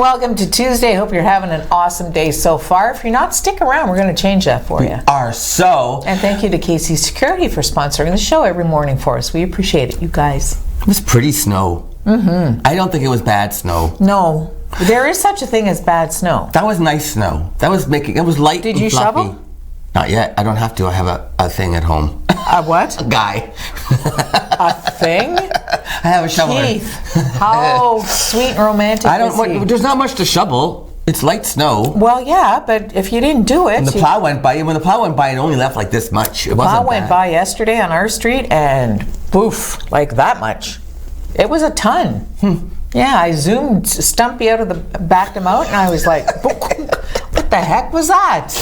welcome to Tuesday. Hope you're having an awesome day so far. If you're not, stick around. We're going to change that for you. And thank you to Casey Security for sponsoring the show every morning for us. We appreciate it, you guys. It was pretty snow. Mm-hmm. I don't think it was bad snow. No. There is such a thing as bad snow. That was nice snow. It was light. Did you fluffy. shovel? Not yet. I don't have to. I have a thing at home. A what? A guy. A thing? I have a shoveler. Keith, how sweet and romantic There's not much to shovel. It's light snow. Well, yeah, but if you didn't do it... When the plow went by, it only left like this much. It wasn't bad. The plow went by yesterday on our street and poof, like that much. It was a ton. Yeah, I zoomed Stumpy backed him out, and I was like, what the heck was that?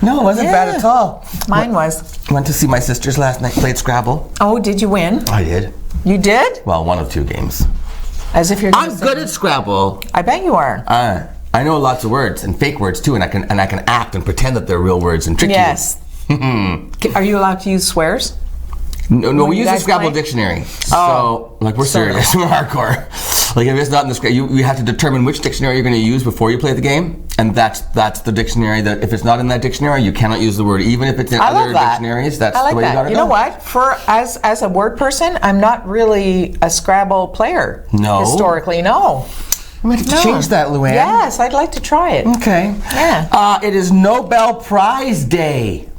No, it wasn't bad at all. Mine was. Went to see my sisters last night, played Scrabble. Oh, did you win? I did. You did? Well, one of two games. As if you're. I'm good at Scrabble. I bet you are. I know lots of words and fake words too, and I can act and pretend that they're real words and trick you. Yes. Are you allowed to use swears? No, we use a Scrabble dictionary. So, we're serious. We're hardcore. Like, if it's not in the Scrabble, you have to determine which dictionary you're going to use before you play the game, and that's the dictionary that, if it's not in that dictionary, you cannot use the word, even if it's in other dictionaries. That's the way you got to go. You know what? As a word person, I'm not really a Scrabble player. No. Historically, no. We have to change that, Luann. Yes, I'd like to try it. Okay. Yeah. It is Nobel Prize Day.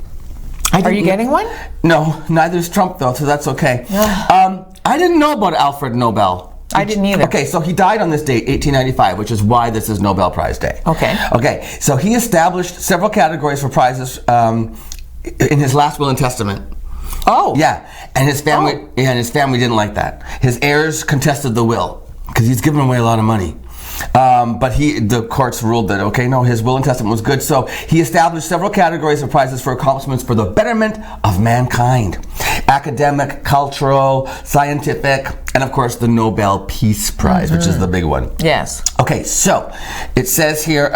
Are you getting one? No, neither is Trump, though, so that's okay. I didn't know about Alfred Nobel. I didn't either. Okay, so he died on this date, 1895, which is why this is Nobel Prize Day. Okay, so he established several categories for prizes in his last will and testament. Oh. Yeah, and his family didn't like that. His heirs contested the will because he's given away a lot of money. But the courts ruled that, his will and testament was good, so he established several categories of prizes for accomplishments for the betterment of mankind. Academic, cultural, scientific, and of course the Nobel Peace Prize, which is the big one. Yes. Okay, so it says here,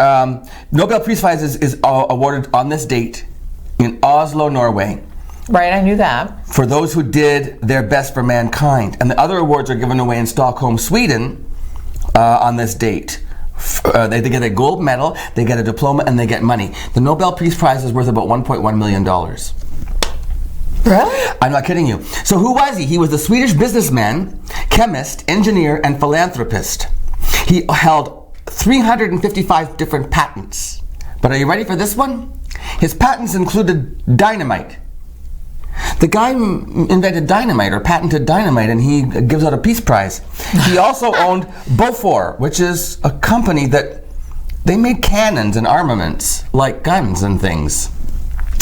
Nobel Peace Prize is awarded on this date in Oslo, Norway. Right, I knew that. For those who did their best for mankind. And the other awards are given away in Stockholm, Sweden, on this date. They get a gold medal, they get a diploma, and they get money. The Nobel Peace Prize is worth about $1.1 million. Really? I'm not kidding you. So who was he? He was a Swedish businessman, chemist, engineer, and philanthropist. He held 355 different patents. But are you ready for this one? His patents included dynamite. The guy invented dynamite or patented dynamite, and he gives out a peace prize. He also owned Bofors, which is a company that they made cannons and armaments, like guns and things.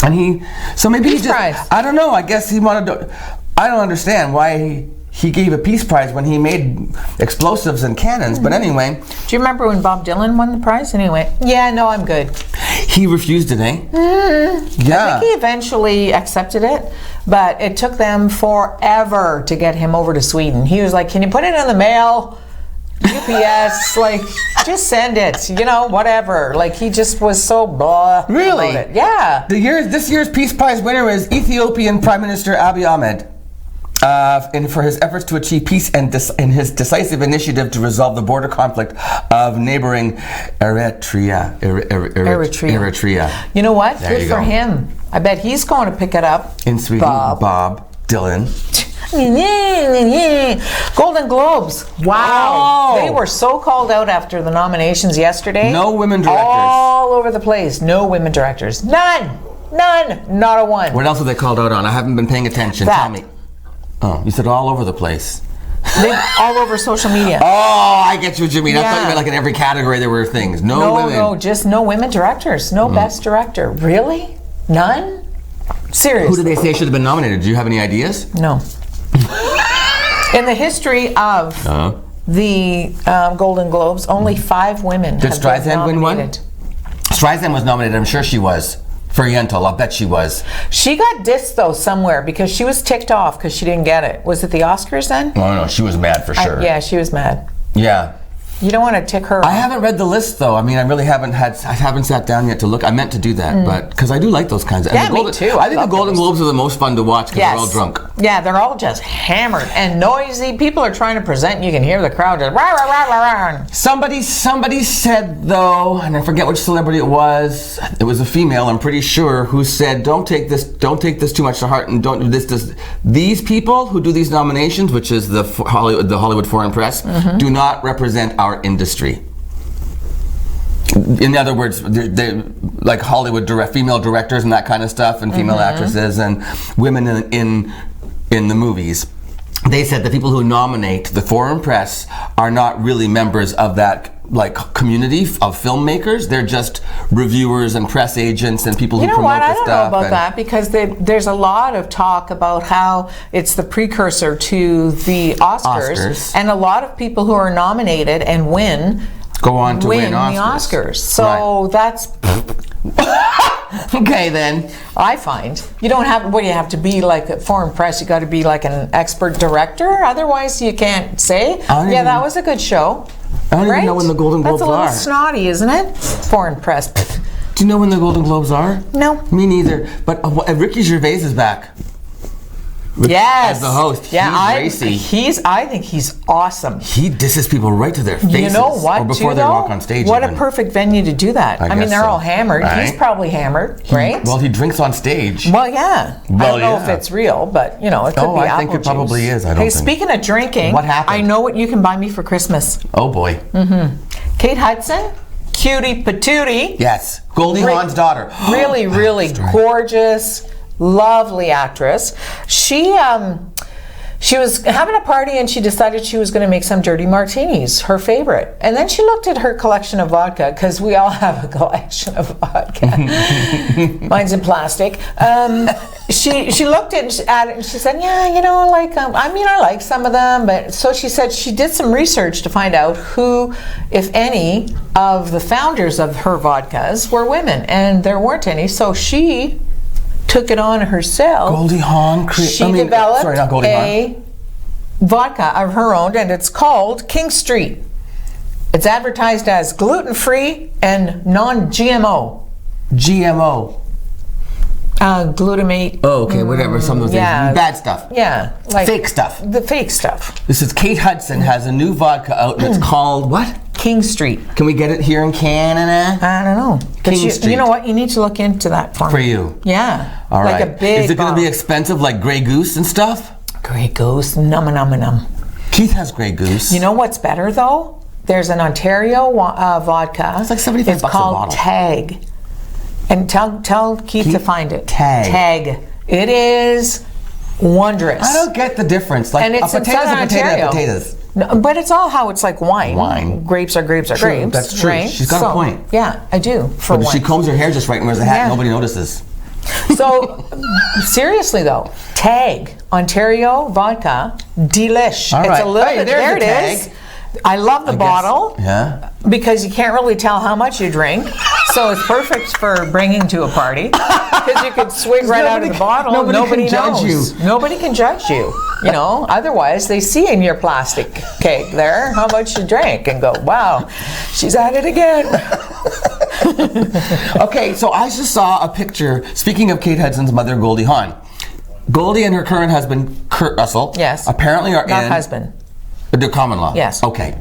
And I don't know, I guess he wanted to, I don't understand why he gave a peace prize when he made explosives and cannons, but anyway. Do you remember when Bob Dylan won the prize? Anyway, yeah, no, I'm good. He refused it, eh? Yeah. I think he eventually accepted it, but it took them forever to get him over to Sweden. He was like, can you put it in the mail? UPS, just send it, whatever. He just was so blah. Really? About it. Yeah. This year's Peace Prize winner is Ethiopian Prime Minister Abiy Ahmed. For his efforts to achieve peace and his decisive initiative to resolve the border conflict of neighboring Eritrea. You know what? Good for him. I bet he's going to pick it up. In Sweden, Bob Dylan. Golden Globes. Wow. Oh. They were so called out after the nominations yesterday. No women directors. All over the place. No women directors. None. Not a one. What else were they called out on? I haven't been paying attention. Tell me. Oh, you said all over the place. All over social media. Oh, I get what you mean. I thought you meant in every category there were things. No women. No, just no women directors. No best director. Really? None? Seriously. Who did they say should have been nominated? Do you have any ideas? No. In the history of the Golden Globes, only 5 women did have been Streisand win one? Streisand was nominated. I'm sure she was. For Yentl, I'll bet she was. She got dissed, though, somewhere because she was ticked off because she didn't get it. Was it the Oscars then? No, she was mad for sure. Yeah, she was mad. Yeah. You don't want to tick her off. I haven't read the list, though. I mean, I really haven't sat down yet to look. I meant to do that, but because I do like those kinds of. Yeah, me too. I think the Golden Globes are the most fun to watch because they're all drunk. Yeah, they're all just hammered and noisy. People are trying to present. You can hear the crowd just rah, rah, rah, rah, rah. Somebody said though, and I forget which celebrity it was. It was a female, I'm pretty sure, who said, "Don't take this too much to heart, and don't do this." These people who do these nominations, which is the Hollywood Foreign Press, do not represent our industry. In other words, they like Hollywood female directors and that kind of stuff, and female actresses and women in the movies. They said the people who nominate the foreign press are not really members of that like community of filmmakers. They're just reviewers and press agents and people who promote the stuff. I don't know about that, because there's a lot of talk about how it's the precursor to the Oscars. And a lot of people who are nominated and win go on to win the Oscars. So that's okay then. I find you don't have. What do you have to be like at foreign press? You got to be like an expert director. Otherwise, you can't say. Yeah, that was a good show. I don't even know when the Golden Globes are. That's a little snotty, isn't it? Foreign press. Do you know when the Golden Globes are? No. Me neither. But Ricky Gervais is back. Yes. As the host. Yeah, he's racy. I think he's awesome. He disses people right to their faces. You know what, or before they walk on stage. What a perfect venue to do that. I mean, they're all hammered. Right? He's probably hammered, right? Well, he drinks on stage. Well, yeah. I don't know if it's real, but, you know, it could be I apple think it probably juice. is. Hey, speaking of drinking, what happened? I know what you can buy me for Christmas. Oh, boy. Kate Hudson, cutie patootie. Yes. Goldie Hawn's daughter. Really, really gorgeous, lovely actress. She was having a party and she decided she was going to make some dirty martinis, her favorite. And then she looked at her collection of vodka, because we all have a collection of vodka. Mine's in plastic. She looked at it and she said, yeah, you know, like, I like some of them. But so she said she did some research to find out who, if any, of the founders of her vodkas were women. And there weren't any. So she took it on herself. Goldie Hawn developed a vodka of her own, and it's called King Street. It's advertised as gluten-free and non-GMO. GMO. Glutamate. Oh, okay, whatever. Some of those things. Bad stuff. Yeah. Like fake stuff. The fake stuff. This is Kate Hudson has a new vodka out, and it's called what? King Street. Can we get it here in Canada? I don't know. King Street. You know what? You need to look into that for me. For you. Yeah. All right. Like a big Is it going to be expensive like Grey Goose and stuff? Grey Goose. Num. Keith has Grey Goose. You know what's better though? There's an Ontario vodka. It's like $75 It's a called bottle. Tag. And tell Keith to find it. Tag. It is wondrous. I don't get the difference. Like, and it's a potato is a potato, potatoes. No, but it's all how it's like wine. Grapes are grapes. That's true. Right? She's got a point. Yeah, I do. But if she combs her hair just right and wears a hat, nobody notices. So, seriously though, Tag Ontario vodka, delish. All right. It's a little Hey, bit. there's There the it is. I love the bottle. Yeah. Because you can't really tell how much you drink, so it's perfect for bringing to a party. Because you could swig right out of the bottle. Nobody can judge knows. you. Nobody can judge you. You know. Otherwise, they see in your plastic cake there how much you drank and go, "Wow, she's at it again." Okay, so I just saw a picture. Speaking of Kate Hudson's mother, Goldie Hawn, Goldie and her current husband, Kurt Russell, apparently are not husband. The common law. Yes. Okay.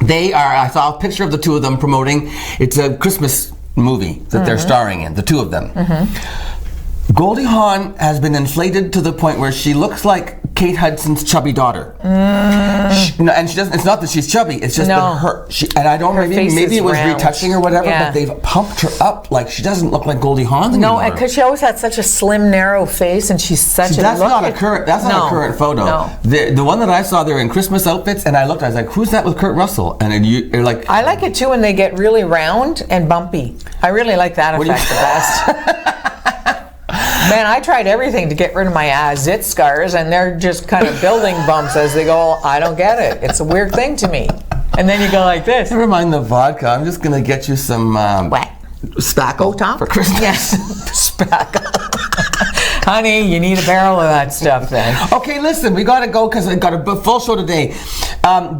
I saw a picture of the two of them promoting, it's a Christmas movie that they're starring in, the two of them. Goldie Hawn has been inflated to the point where she looks like Kate Hudson's chubby daughter. And she doesn't. It's not that she's chubby. It's just that her. And I don't. Maybe it was retouching or whatever. Yeah. But they've pumped her up like she doesn't look like Goldie Hawn anymore. No, because she always had such a slim, narrow face, and she's such a. That's not a current. That's not a current photo. No. The one that I saw, they're in Christmas outfits, and I looked. I was like, "Who's that with Kurt Russell?" And you're like, I like it too when they get really round and bumpy. I really like that effect the best. Man, I tried everything to get rid of my zit scars, and they're just kind of building bumps as they go. I don't get it. It's a weird thing to me. And then you go like this. Never mind the vodka. I'm just going to get you some what? Spackle Tom? for Christmas. Yes, spackle. Honey, you need a barrel of that stuff then. Okay, listen, we got to go because we've got a full show today.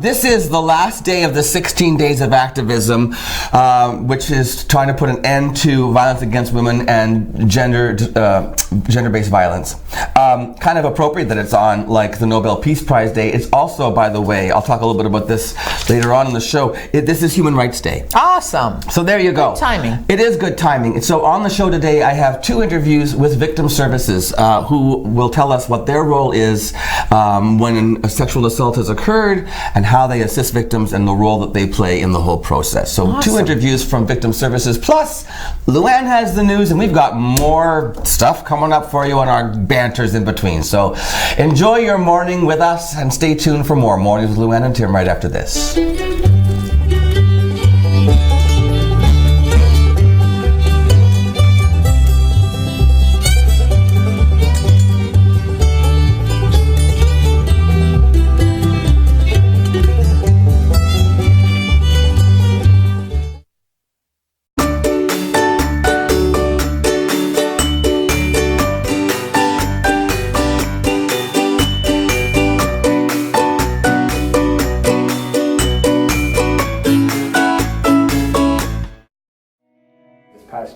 This is the last day of the 16 days of activism, which is trying to put an end to violence against women and gender-based violence. Kind of appropriate that it's on like the Nobel Peace Prize Day. It's also, by the way, I'll talk a little bit about this later on in the show. This is Human Rights Day. Awesome. So there you go. Good timing. It is good timing. So on the show today, I have 2 interviews with victim services who will tell us what their role is when a sexual assault has occurred and how they assist victims and the role that they play in the whole process. So Awesome. 2 interviews from victim services. Plus, Luann has the news, and we've got more stuff coming up for you on our banters in between. So enjoy your morning with us and stay tuned for more Mornings with Luann and Tim right after this.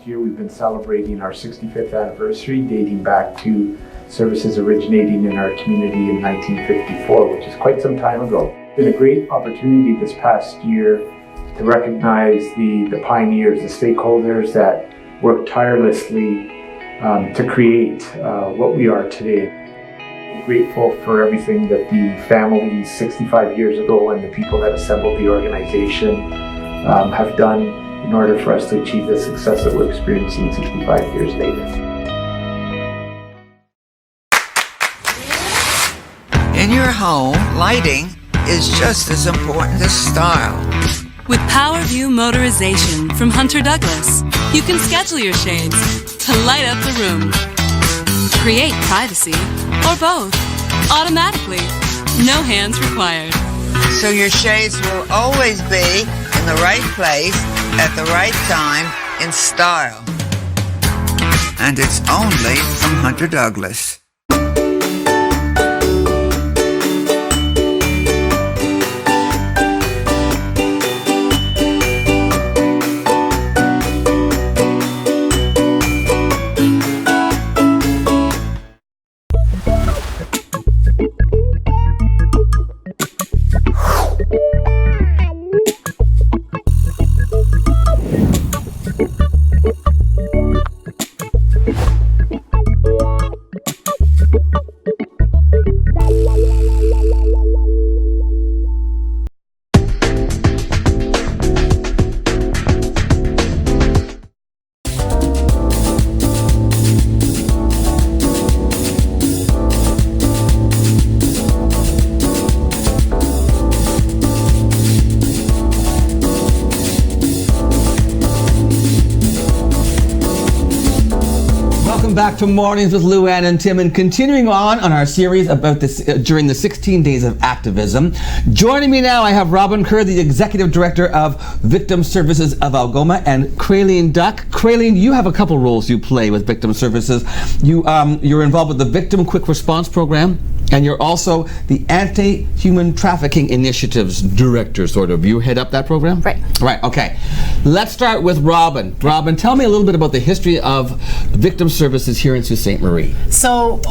Year we've been celebrating our 65th anniversary, dating back to services originating in our community in 1954, which is quite some time ago. It's been a great opportunity this past year to recognize the pioneers, the stakeholders that worked tirelessly to create what we are today. I'm grateful for everything that the families 65 years ago and the people that assembled the organization have done in order for us to achieve the success that we're experiencing 65 years later. In your home, lighting is just as important as style. With PowerView Motorization from Hunter Douglas, you can schedule your shades to light up the room. Create privacy, or both, automatically. No hands required. So your shades will always be in the right place at the right time in style. And it's only from Hunter Douglas. Back to Mornings with Luann and Tim, and continuing on our series about this during the 16 days of activism. Joining me now, I have Robin Kerr, the Executive Director of Victim Services of Algoma, and Kraleen Duck. Kraleen, you have a couple roles you play with Victim Services. You're involved with the Victim Quick Response Program, and you're also the Anti-Human Trafficking Initiatives Director, sort of. You head up that program? Right. Right, okay. Let's start with Robin. Robin, tell me a little bit about the history of Victim Services here in Sault Ste. Marie.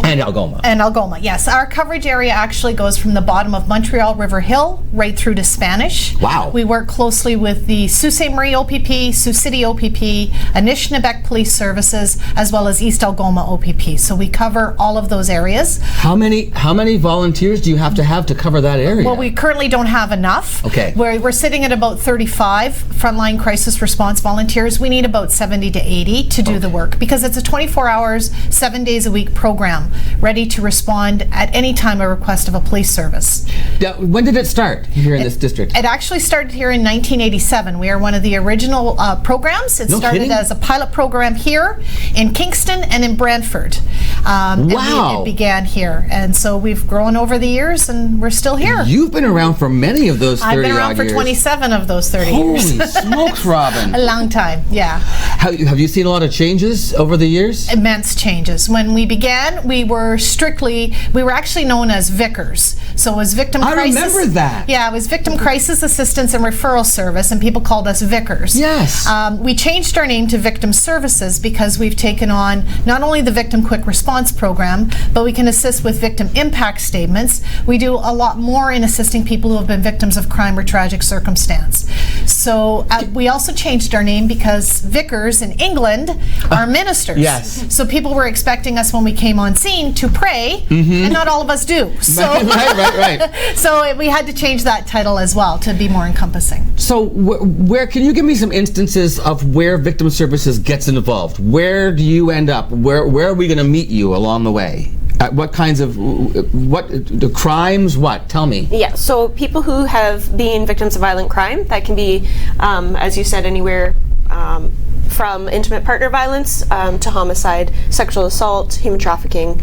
And Algoma. And Algoma, yes. Our coverage area actually goes from the bottom of Montreal River Hill right through to Spanish. Wow. We work closely with the Sault Ste. Marie OPP, Sioux City OPP, Anishinaabeg Police Services, as well as East Algoma OPP. So we cover all of those areas. How many volunteers do you have to cover that area? Well, we currently don't have enough. Okay. We're sitting at about 35 frontline crisis response volunteers. We need about 70 to 80 to do the work because it's a 24 hours, 7 days a week program ready to respond at any time a request of a police service. When did it start here in this district? It actually started here in 1987. We are one of the original programs. It started as a pilot program here in Kingston and in Brantford. Wow. It began here. And so we've grown over the years and we're still here. You've been around for many of those 30 I've been around for 27 of those 30 years. Holy smokes, Robin. A long time, yeah. Have you seen a lot of changes over the years? Immense changes. When we began, we were actually known as vicars. So it was victim crisis. I remember that. Yeah, it was victim crisis assistance and referral service, and people called us vicars. Yes. We changed our name to victim services because we've taken on not only the victim quick response program, but we can assist with victim impact statements. We do a lot more in assisting people who have been victims of crime or tragic circumstance. So we also changed our name because vicars in England are ministers. Yes. So people were expecting us when we came on scene to pray, and not all of us do. So, right. So we had to change that title as well to be more encompassing. So where can you give me some instances of where victim services gets involved? Where do you end up? Where are we going to meet you along the way? What kinds of the crimes? What? Tell me. Yeah, so people who have been victims of violent crime, that can be, as you said, anywhere from intimate partner violence to homicide, sexual assault, human trafficking,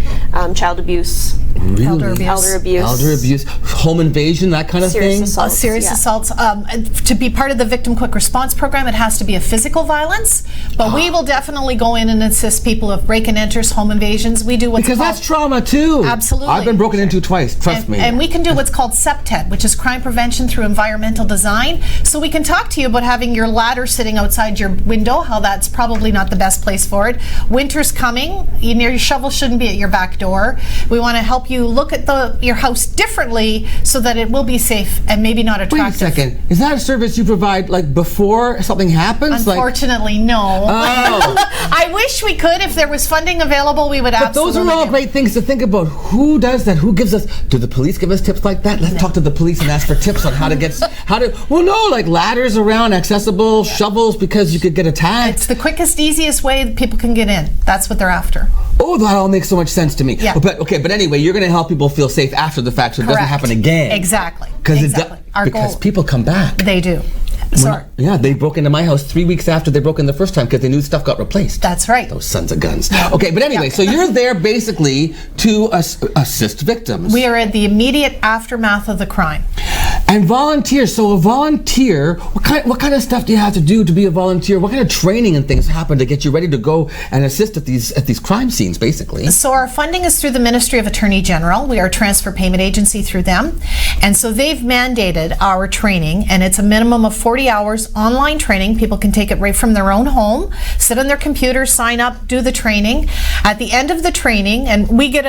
child abuse, Really? Elder abuse, home invasion, that kind of serious thing. assaults. Serious yeah. assaults. To be part of the victim quick response program, it has to be a physical violence, but we will definitely go in and assist people of break and enters, home invasions. We do what's Because called, that's trauma too. Absolutely. I've been broken into twice. Trust me. And we can do what's called CEPTED, which is crime prevention through environmental design. So we can talk to you about having your ladder sitting outside your window, how that's probably not the best place for it. Winter's coming. Your shovel shouldn't be at your back door. We want to help you look at your house differently so that it will be safe and maybe not attractive. Wait a second. Is that a service you provide like before something happens? Unfortunately, no. Oh. I wish we could. If there was funding available, we would But absolutely. those are all great things to think about. Who does that? Who gives us? Do the police give us tips like that? Let's talk to the police and ask for tips on how to. Well, no, like ladders around, accessible, shovels because you could get attacked. It's the quickest, easiest way that people can get in. That's what they're after. Oh, that all makes so much sense to me. Yeah. But anyway, you're going to help people feel safe after the fact, so it doesn't Correct. happen again. Exactly. Because Our because goal. people come back. They do. So Yeah, they broke into my house 3 weeks after they broke in the first time because they knew stuff got replaced. that's right. Those sons of guns. Okay, but anyway, so you're there basically to assist victims. We are at the immediate aftermath of the crime. And volunteers. So a volunteer, what kind of stuff do you have to do to be a volunteer? What kind of training and things happen to get you ready to go and assist at these crime scenes, basically? So our funding is through the Ministry of Attorney General. We are a transfer payment agency through them. And so they've mandated our training, and it's a minimum of 40 hours online training. People can take it right from their own home, sit on their computer, sign up, do the training. At the end of the training, and we get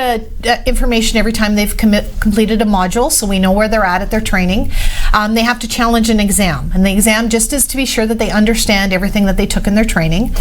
information every time they've completed a module, so we know where they're at their training. They have to challenge an exam, and the exam just is to be sure that they understand everything that they took in their training.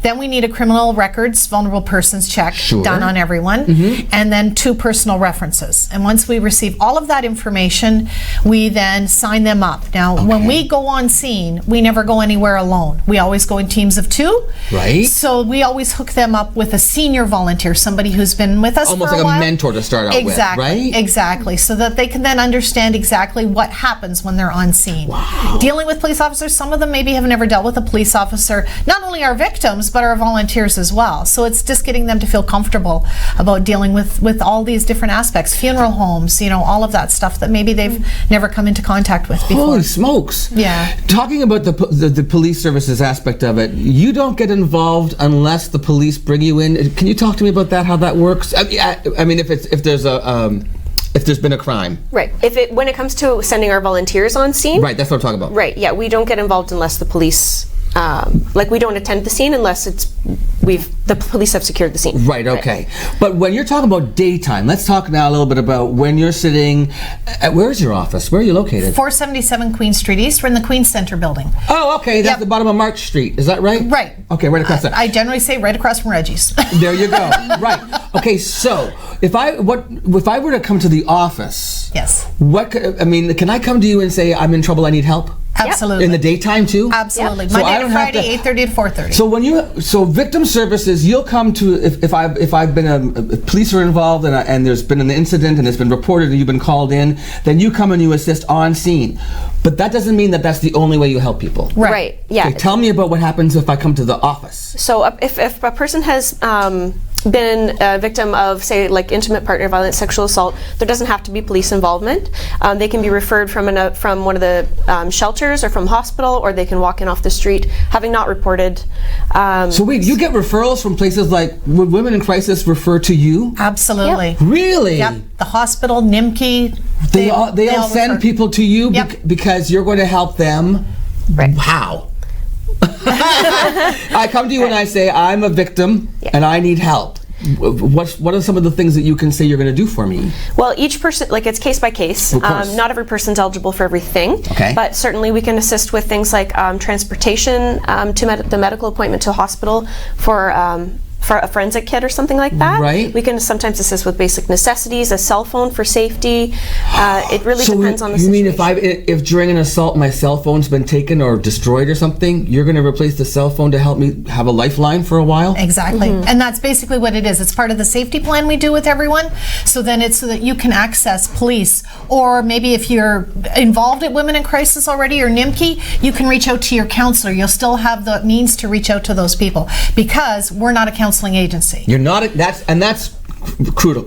Then we need a criminal records vulnerable persons check done on everyone, and then 2 personal references. And once we receive all of that information, we then sign them up. Now, when we go on scene, we never go anywhere alone. We always go in teams of 2. Right. So we always hook them up with a senior volunteer, somebody who's been with us Almost for a like while. a mentor to start out with, right? Exactly, so that they can then understand exactly what happens when they're on scene. Wow. Dealing with police officers, some of them maybe have never dealt with a police officer, not only our victims, but our volunteers as well. So it's just getting them to feel comfortable about dealing with all these different aspects, funeral homes, all of that stuff that maybe they've never come into contact with before. Holy smokes. Yeah. Talking about the police services aspect of it, you don't get involved unless the police bring you in. Can you talk to me about that, how that works? I mean, if there's been a crime. Right. When it comes to sending our volunteers on scene. Right, that's what I'm talking about. Right. Yeah, we don't get involved unless the police, we don't attend the scene unless the police have secured the scene. Right, okay. But when you're talking about daytime, let's talk now a little bit about when you're sitting, where's your office? Where are you located? 477 Queen Street East. We're in the Queen Center building. Oh, okay, that's Yep. the bottom of March Street, is that right? Right. Okay, right across that. I generally say right across from Reggie's. There you go. Right. Okay, so if I were to come to the office, Yes. can I come to you and say I'm in trouble, I need help? Absolutely. In the daytime too? Absolutely. So I Monday don't to have Friday, to- 8:30 to 4:30. So victim services, you'll come to if I've been police are involved and there's been an incident and it's been reported and you've been called in, then you come and you assist on scene. But that doesn't mean that that's the only way you help people. Right. Yeah. Okay, tell me about what happens if I come to the office. So if a person has been a victim of, say, like intimate partner violence, sexual assault, there doesn't have to be police involvement. They can be referred from one of the shelters or from hospital, or they can walk in off the street having not reported. So wait, you get referrals from places like, would Women in Crisis refer to you? Absolutely. Yep. Really? Yep. The hospital, NIMCI. They all send refer. people to you Yep. because you're going to help them? Right. How? I come to you and I say, I'm a victim and I need help. What are some of the things that you can say you're going to do for me? Well, each person, like, it's case by case. Of course. Not every person's eligible for everything. Okay. But certainly we can assist with things like transportation to the medical appointment to a hospital for a forensic kit or something like that. Right. We can sometimes assist with basic necessities, a cell phone for safety. It really depends on the you situation. mean if during an assault my cell phone's been taken or destroyed or something, you're going to replace the cell phone to help me have a lifeline for a while? Exactly. And that's basically what it is. It's part of the safety plan we do with everyone. So then it's so that you can access police, or maybe if you're involved at Women in Crisis already or NIMCI, you can reach out to your counselor. You'll still have the means to reach out to those people, because we're not a counseling agency. You're not, that's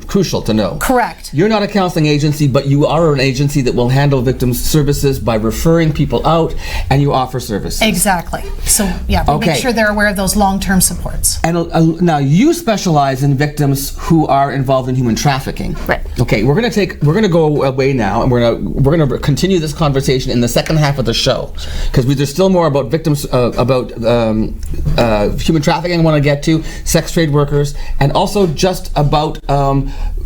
crucial to know. Correct. You're not a counseling agency, but you are an agency that will handle victims' services by referring people out, and you offer services. Exactly. So yeah, we Okay. make sure they're aware of those long-term supports. And now you specialize in victims who are involved in human trafficking. Right. Okay, we're gonna go away now, and we're gonna continue this conversation in the second half of the show, because there's still more about victims, about human trafficking I want to get to, sex trade workers, and also just about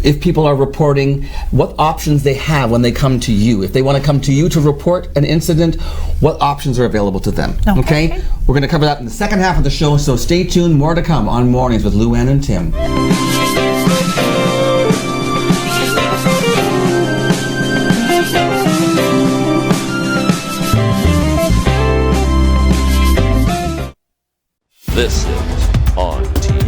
if people are reporting, what options they have when they come to you. If they want to come to you to report an incident, what options are available to them? Okay? We're going to cover that in the second half of the show, so stay tuned. More to come on Mornings with Luann and Tim. This is On TV.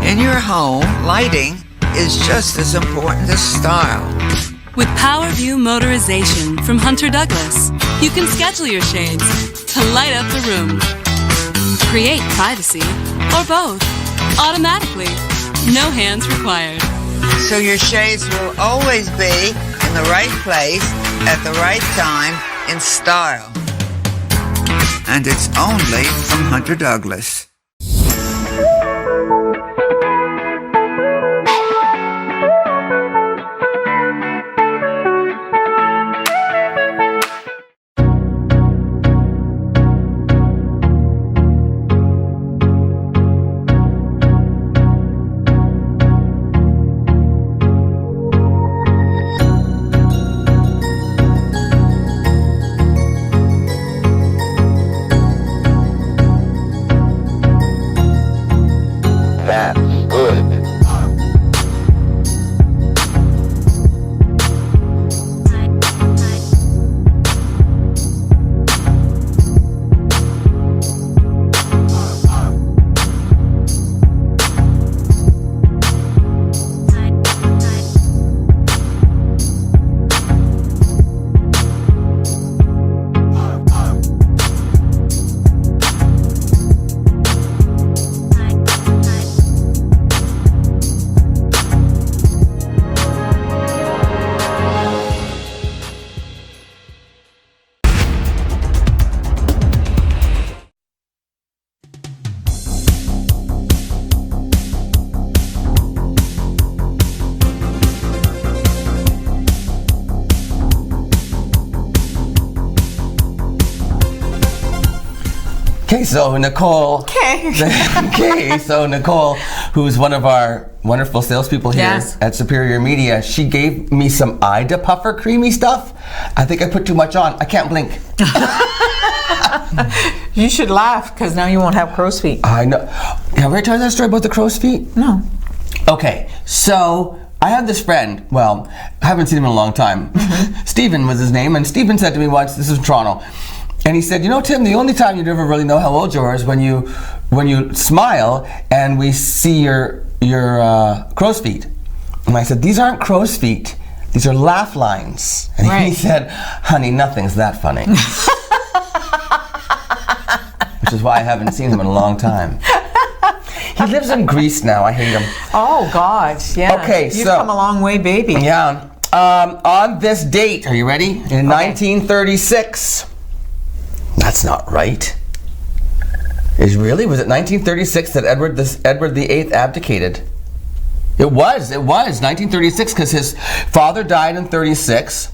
In your home, lighting is just as important as style. With PowerView Motorization from Hunter Douglas, you can schedule your shades to light up the room, create privacy, or both, automatically. No hands required. So your shades will always be in the right place at the right time in style. And it's only from Hunter Douglas. Okay, so Nicole. So Nicole, who's one of our wonderful salespeople here Yes. at Superior Media, she gave me some Ida Puffer creamy stuff. I think I put too much on. I can't blink. You should laugh, because now you won't have crow's feet. I know. Have I ever told you that story about the crow's feet? No. Okay, so I have this friend, well, I haven't seen him in a long time. Stephen was his name, and Stephen said to me once, this is in Toronto, and he said, you know, Tim, the only time you'd ever really know how old you are is when you when you smile and we see your crow's feet. And I said, these aren't crow's feet. These are laugh lines. And he said, honey, nothing's that funny. Which is why I haven't seen him in a long time. He lives in Greece now. I hate him. Oh, God. Yeah. Okay, You've come a long way, baby. Yeah. On this date, are you ready? In 1936. That's not right. Was it 1936 that Edward VIII abdicated? It was 1936 because his father died in 36,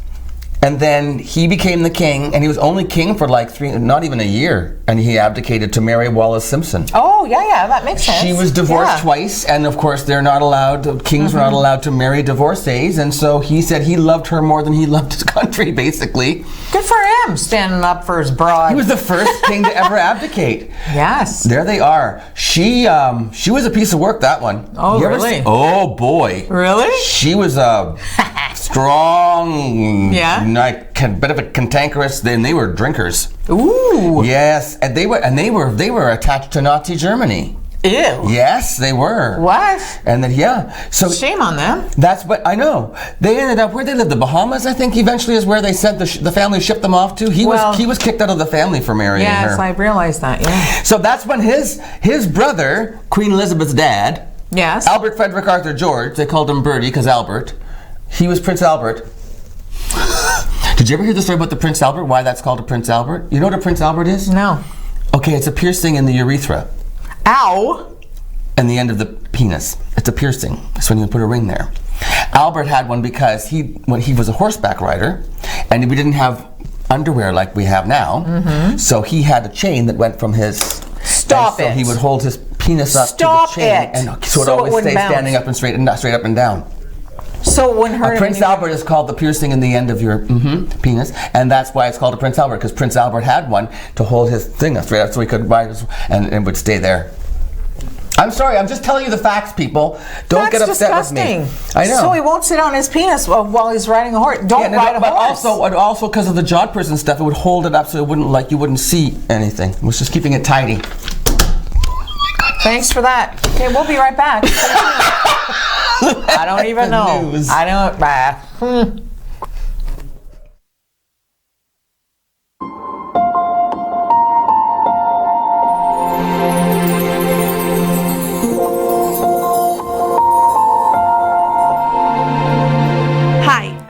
and then he became the king, and he was only king for like not even a year, and he abdicated to marry Wallis Simpson. Oh, yeah, that makes sense. She was divorced twice, and of course they're not allowed, kings were not allowed to marry divorcees, and so he said he loved her more than he loved his country, basically. Good for him, standing up for his broad. He was the first king to ever abdicate. Yes. There they are. She was a piece of work, that one. Oh, really? Oh, boy. Really? She was a strong, like a bit of a cantankerous. Then they were drinkers. Ooh. Yes, and they were attached to Nazi Germany. Ew. Yes, they were. What? And then so shame on them. That's what I know. They ended up where they lived. The Bahamas, I think, eventually is where they sent the family shipped them off to. He was kicked out of the family for marrying her. Yes, I realized that. Yeah. So that's when his brother, Queen Elizabeth's dad. Yes. Albert Frederick Arthur George. They called him Bertie because Albert. He was Prince Albert. Did you ever hear the story about the Prince Albert? Why that's called a Prince Albert? You know what a Prince Albert is? No. Okay, it's a piercing in the urethra. Ow! And the end of the penis. It's a piercing. That's when you put a ring there. Albert had one because when he was a horseback rider, and we didn't have underwear like we have now, so he had a chain that went from his. Stop it! So he would hold his penis up to the chain, and so it always stayed standing up and straight up and down. So it wouldn't hurt. A Prince Albert is called the piercing in the end of your penis, and that's why it's called a Prince Albert, because Prince Albert had one to hold his thing up straight up so he could ride and it would stay there. I'm sorry, I'm just telling you the facts, people. Don't get upset with me. I know. So he won't sit on his penis while he's riding a horse. Don't ride a horse. But also because of the jodhpurs and stuff, it would hold it up so it wouldn't you wouldn't see anything. It was just keeping it tidy. Thanks for that. Okay, we'll be right back. I don't even know. News. I don't.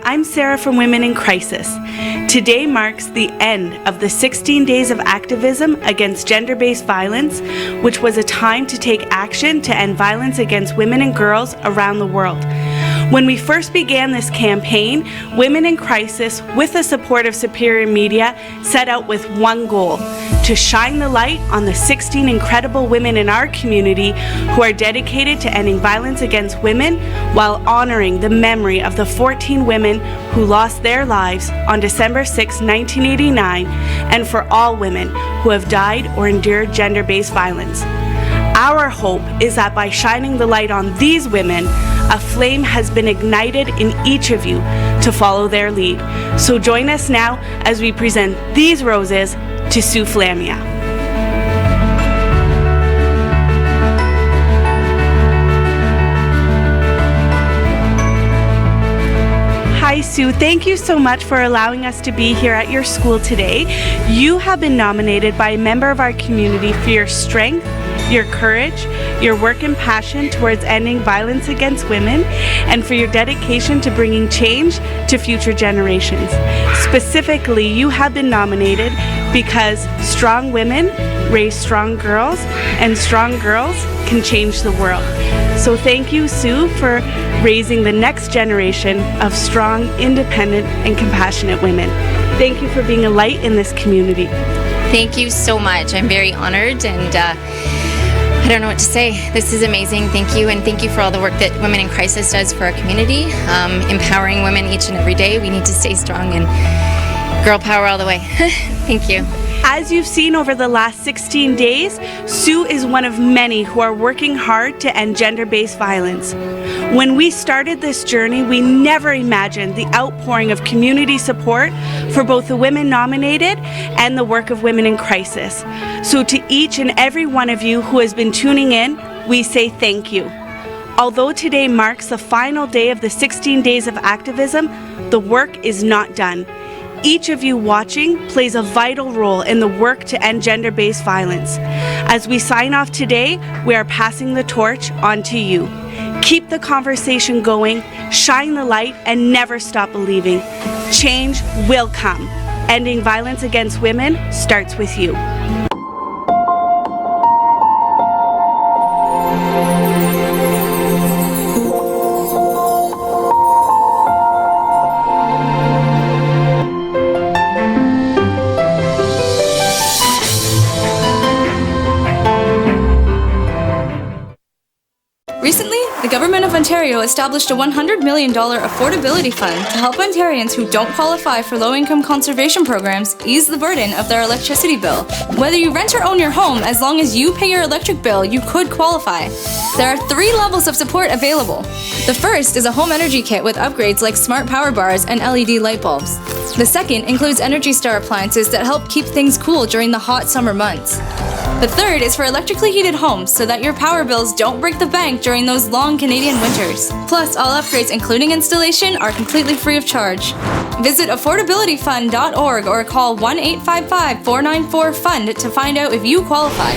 I'm Sarah from Women in Crisis. Today marks the end of the 16 days of activism against gender-based violence, which was a time to take action to end violence against women and girls around the world. When we first began this campaign, Women in Crisis, with the support of Superior Media, set out with one goal: to shine the light on the 16 incredible women in our community who are dedicated to ending violence against women while honoring the memory of the 14 women who lost their lives on December 6, 1989, and for all women who have died or endured gender-based violence. Our hope is that by shining the light on these women, a flame has been ignited in each of you to follow their lead. So join us now as we present these roses to Sue Flamia. Hi Sue, thank you so much for allowing us to be here at your school today. You have been nominated by a member of our community for your strength, your courage, your work and passion towards ending violence against women, and for your dedication to bringing change to future generations. Specifically, you have been nominated because strong women raise strong girls, and strong girls can change the world. So thank you, Sue, for raising the next generation of strong, independent, and compassionate women. Thank you for being a light in this community. Thank you so much. I'm very honored, and I don't know what to say. This is amazing. Thank you, and thank you for all the work that Women in Crisis does for our community, empowering women each and every day. We need to stay strong and girl power all the way. Thank you. As you've seen over the last 16 days, Sue is one of many who are working hard to end gender-based violence. When we started this journey, we never imagined the outpouring of community support for both the women nominated and the work of Women in Crisis. So to each and every one of you who has been tuning in, we say thank you. Although today marks the final day of the 16 days of activism, the work is not done. Each of you watching plays a vital role in the work to end gender-based violence. As we sign off today, we are passing the torch on to you. Keep the conversation going, shine the light, and never stop believing. Change will come. Ending violence against women starts with you. Recently, the Government of Ontario established a $100 million affordability fund to help Ontarians who don't qualify for low-income conservation programs ease the burden of their electricity bill. Whether you rent or own your home, as long as you pay your electric bill, you could qualify. There are 3 levels of support available. The first is a home energy kit with upgrades like smart power bars and LED light bulbs. The second includes Energy Star appliances that help keep things cool during the hot summer months. The third is for electrically heated homes so that your power bills don't break the bank during those long Canadian winters. Plus, all upgrades, including installation, are completely free of charge. Visit affordabilityfund.org or call 1-855-494-FUND to find out if you qualify.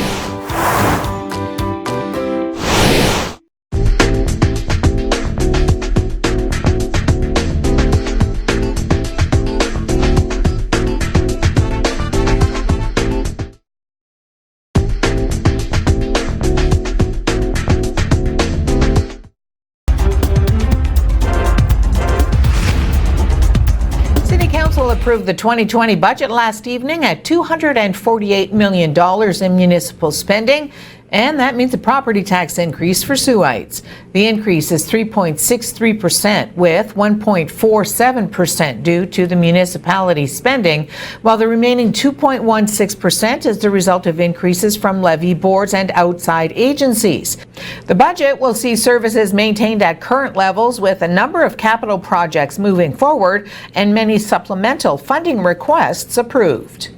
Approved the 2020 budget last evening at $248 million in municipal spending, and that means a property tax increase for Suites. The increase is 3.63%, with 1.47% due to the municipality spending, while the remaining 2.16% is the result of increases from levy boards and outside agencies. The budget will see services maintained at current levels, with a number of capital projects moving forward and many supplemental funding requests approved.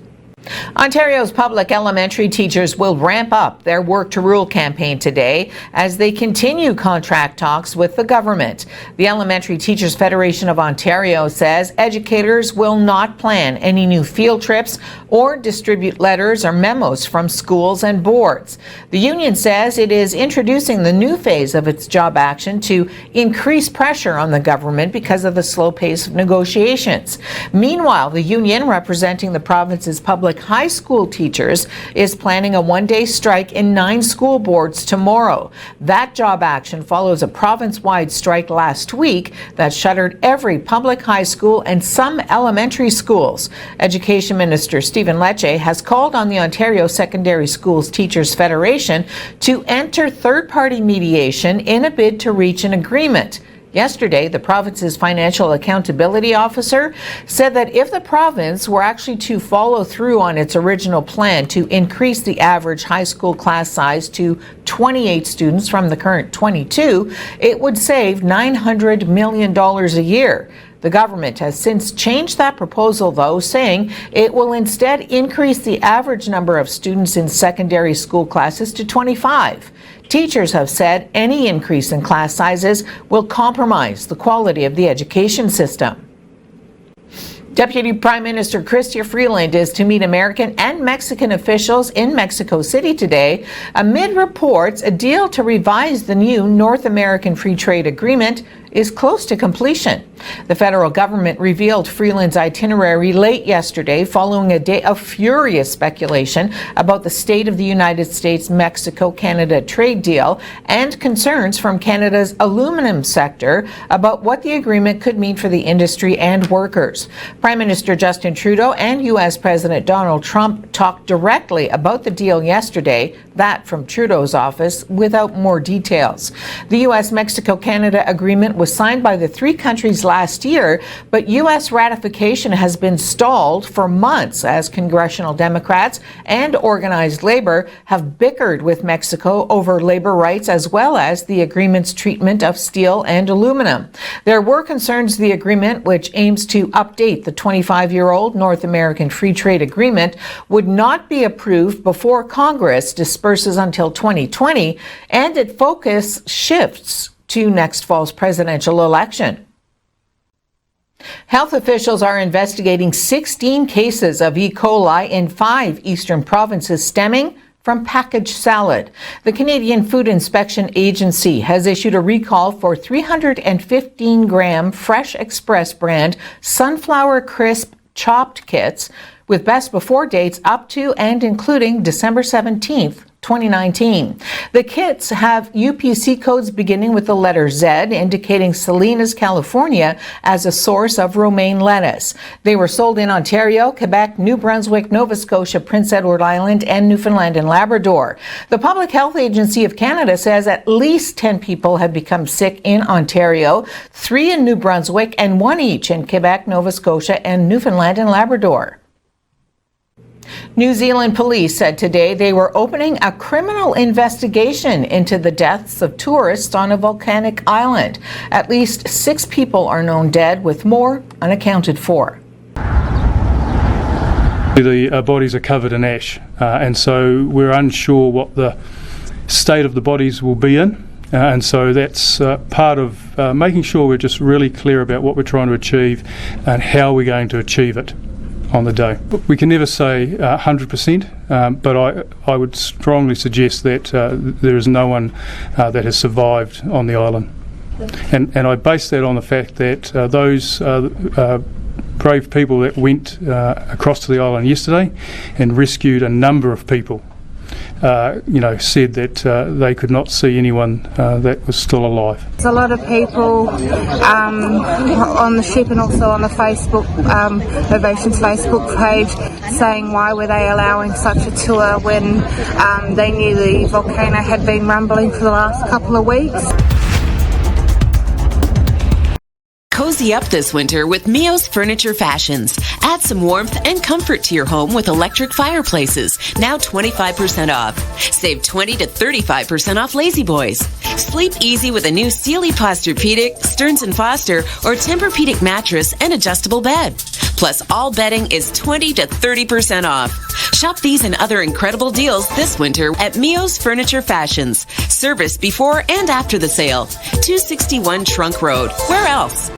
Ontario's public elementary teachers will ramp up their Work to Rule campaign today as they continue contract talks with the government. The Elementary Teachers Federation of Ontario says educators will not plan any new field trips or distribute letters or memos from schools and boards. The union says it is introducing the new phase of its job action to increase pressure on the government because of the slow pace of negotiations. Meanwhile, the union representing the province's public high school teachers is planning a one-day strike in 9 school boards tomorrow. That job action follows a province-wide strike last week that shuttered every public high school and some elementary schools. Education Minister Stephen Lecce has called on the Ontario Secondary Schools Teachers Federation to enter third-party mediation in a bid to reach an agreement. Yesterday, the province's financial accountability officer said that if the province were actually to follow through on its original plan to increase the average high school class size to 28 students from the current 22, it would save $900 million a year. The government has since changed that proposal, though, saying it will instead increase the average number of students in secondary school classes to 25. Teachers have said any increase in class sizes will compromise the quality of the education system. Deputy Prime Minister Chrystia Freeland is to meet American and Mexican officials in Mexico City today amid reports a deal to revise the new North American Free Trade Agreement is close to completion. The federal government revealed Freeland's itinerary late yesterday following a day of furious speculation about the state of the United States-Mexico-Canada trade deal and concerns from Canada's aluminum sector about what the agreement could mean for the industry and workers. Prime Minister Justin Trudeau and U.S. President Donald Trump talked directly about the deal yesterday, that from Trudeau's office, without more details. The U.S.-Mexico-Canada agreement was signed by the three countries last year, but U.S. ratification has been stalled for months as congressional Democrats and organized labor have bickered with Mexico over labor rights as well as the agreement's treatment of steel and aluminum. There were concerns the agreement, which aims to update the 25-year-old North American Free Trade Agreement, would not be approved before Congress disperses until 2020, and its focus shifts to next fall's presidential election. Health officials are investigating 16 cases of E. coli in 5 eastern provinces stemming from packaged salad. The Canadian Food Inspection Agency has issued a recall for 315-gram Fresh Express brand sunflower crisp chopped kits with best before dates up to and including December 17th, 2019. The kits have UPC codes beginning with the letter Z, indicating Salinas, California, as a source of romaine lettuce. They were sold in Ontario, Quebec, New Brunswick, Nova Scotia, Prince Edward Island, and Newfoundland and Labrador. The Public Health Agency of Canada says at least 10 people have become sick in Ontario, 3 in New Brunswick, and 1 each in Quebec, Nova Scotia, and Newfoundland and Labrador. New Zealand police said today they were opening a criminal investigation into the deaths of tourists on a volcanic island. At least 6 people are known dead, with more unaccounted for. The bodies are covered in ash, and so we're unsure what the state of the bodies will be in. And so that's part of making sure we're just really clear about what we're trying to achieve and how we're going to achieve it on the day. We can never say 100%, but I would strongly suggest that there is no one that has survived on the island. And I base that on the fact that those brave people that went across to the island yesterday and rescued a number of people said that they could not see anyone that was still alive. There's a lot of people on the ship and also on the Facebook, Ovation's Facebook page, saying why were they allowing such a tour when they knew the volcano had been rumbling for the last couple of weeks. Cozy up this winter with Mio's Furniture Fashions. Add some warmth and comfort to your home with electric fireplaces, now 25% off. Save 20 to 35% off Lazy Boys. Sleep easy with a new Sealy Posturepedic, Stearns & Foster, or Tempur-Pedic mattress and adjustable bed. Plus, all bedding is 20 to 30% off. Shop these and other incredible deals this winter at Mio's Furniture Fashions. Service before and after the sale. 261 Trunk Road. Where else?